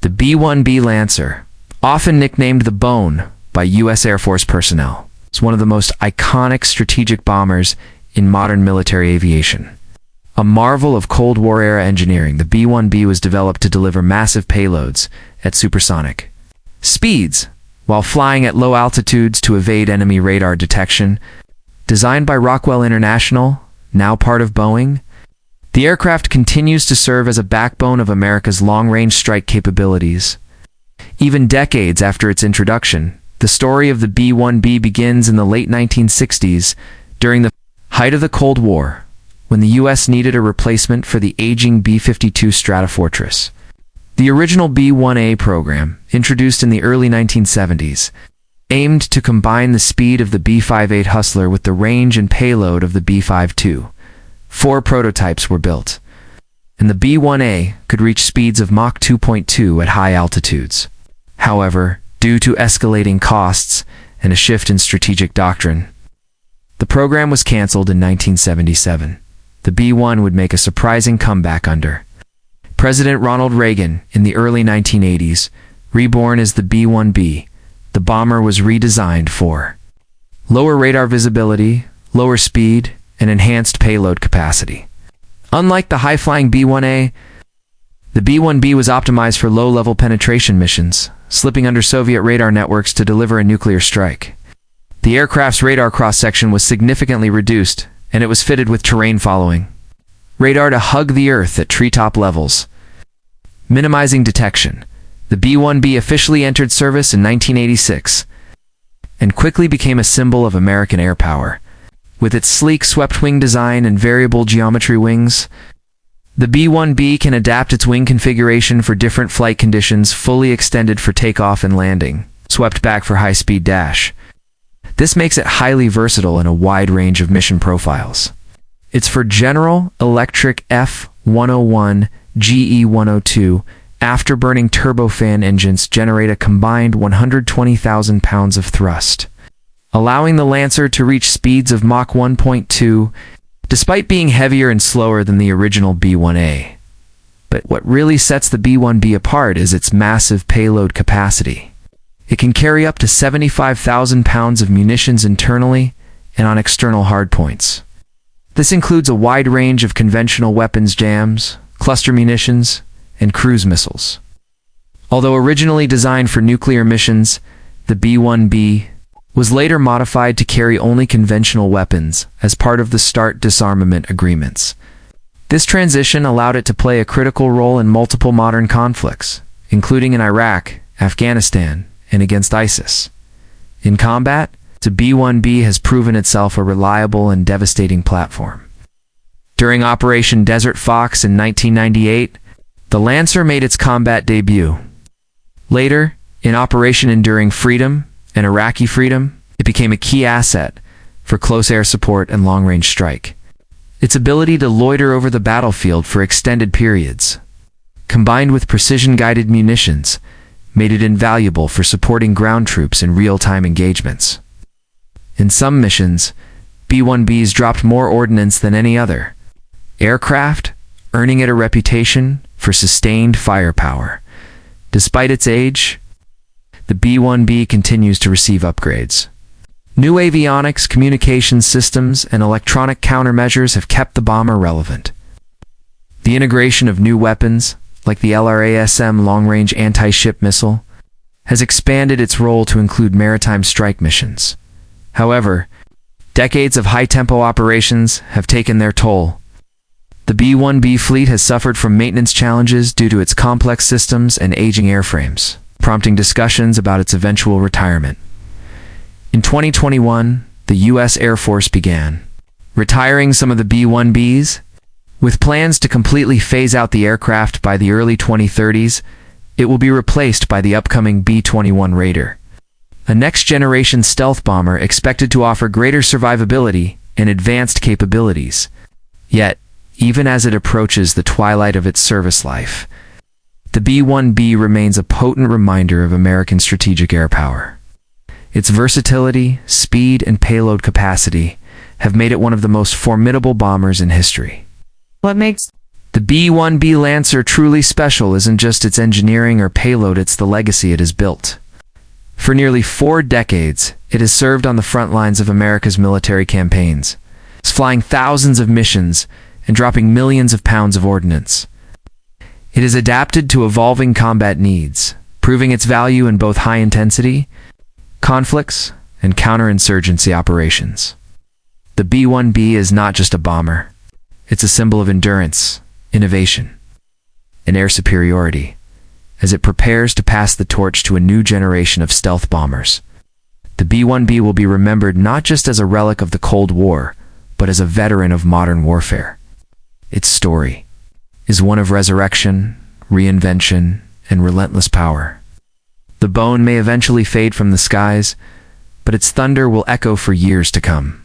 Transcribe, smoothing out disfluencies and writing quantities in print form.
The B-1B Lancer, often nicknamed the Bone by U.S. Air Force personnel, is one of the most iconic strategic bombers in modern military aviation. A marvel of Cold War-era engineering, the B-1B was developed to deliver massive payloads at supersonic speeds while flying at low altitudes to evade enemy radar detection. Designed by Rockwell International, now part of Boeing, the aircraft continues to serve as a backbone of America's long-range strike capabilities. Even decades after its introduction, the story of the B-1B begins in the late 1960s, during the height of the Cold War, when the U.S. needed a replacement for the aging B-52 Stratofortress. The original B-1A program, introduced in the early 1970s, aimed to combine the speed of the B-58 Hustler with the range and payload of the B-52. 4 prototypes were built, and the B-1A could reach speeds of Mach 2.2 at high altitudes. However, due to escalating costs and a shift in strategic doctrine, the program was canceled in 1977. The B-1 would make a surprising comeback under President Ronald Reagan in the early 1980s. Reborn as the B-1B, the bomber was redesigned for lower radar visibility, lower speed, and enhanced payload capacity. Unlike the high-flying B-1A, the B-1B was optimized for low-level penetration missions, slipping under Soviet radar networks to deliver a nuclear strike. The aircraft's radar cross-section was significantly reduced, and it was fitted with terrain-following radar to hug the Earth at treetop levels, minimizing detection. The B-1B officially entered service in 1986 and quickly became a symbol of American air power. With its sleek swept-wing design and variable geometry wings, the B-1B can adapt its wing configuration for different flight conditions, fully extended for takeoff and landing, swept back for high-speed dash. This makes it highly versatile in a wide range of mission profiles. It's for General Electric F-101, GE-102, afterburning turbofan engines generate a combined 120,000 pounds of thrust, allowing the Lancer to reach speeds of Mach 1.2, despite being heavier and slower than the original B-1A. But what really sets the B-1B apart is its massive payload capacity. It can carry up to 75,000 pounds of munitions internally and on external hardpoints. This includes a wide range of conventional weapons jams, cluster munitions, and cruise missiles. Although originally designed for nuclear missions, the B-1B was later modified to carry only conventional weapons as part of the START disarmament agreements. This transition allowed it to play a critical role in multiple modern conflicts, including in Iraq, Afghanistan, and against ISIS. In combat, the B-1B has proven itself a reliable and devastating platform. During Operation Desert Fox in 1998, the Lancer made its combat debut. Later, in Operation Enduring Freedom and Iraqi Freedom, it became a key asset for close air support and long-range strike. Its ability to loiter over the battlefield for extended periods, combined with precision-guided munitions, made it invaluable for supporting ground troops in real-time engagements. In some missions, B-1Bs dropped more ordnance than any other aircraft, earning it a reputation for sustained firepower. Despite its age, the B-1B continues to receive upgrades. New avionics, communications systems, and electronic countermeasures have kept the bomber relevant. The integration of new weapons, like the LRASM long-range anti-ship missile, has expanded its role to include maritime strike missions. However, decades of high-tempo operations have taken their toll. The B-1B fleet has suffered from maintenance challenges due to its complex systems and aging airframes, prompting discussions about its eventual retirement. In 2021, the U.S. Air Force began retiring some of the B-1Bs, with plans to completely phase out the aircraft by the early 2030s. It will be replaced by the upcoming B-21 Raider, a next-generation stealth bomber expected to offer greater survivability and advanced capabilities. Yet, even as it approaches the twilight of its service life, the B-1B remains a potent reminder of American strategic air power. Its versatility, speed, and payload capacity have made it one of the most formidable bombers in history. What makes The B-1B Lancer truly special isn't just its engineering or payload, it's the legacy it has built. For nearly 4 decades, it has served on the front lines of America's military campaigns, flying thousands of missions and dropping millions of pounds of ordnance. It is adapted to evolving combat needs, proving its value in both high-intensity conflicts and counterinsurgency operations. The B-1B is not just a bomber. It's a symbol of endurance, innovation, and air superiority, as it prepares to pass the torch to a new generation of stealth bombers. The B-1B will be remembered not just as a relic of the Cold War, but as a veteran of modern warfare. Its story is one of resurrection, reinvention, and relentless power. The bone may eventually fade from the skies, but its thunder will echo for years to come.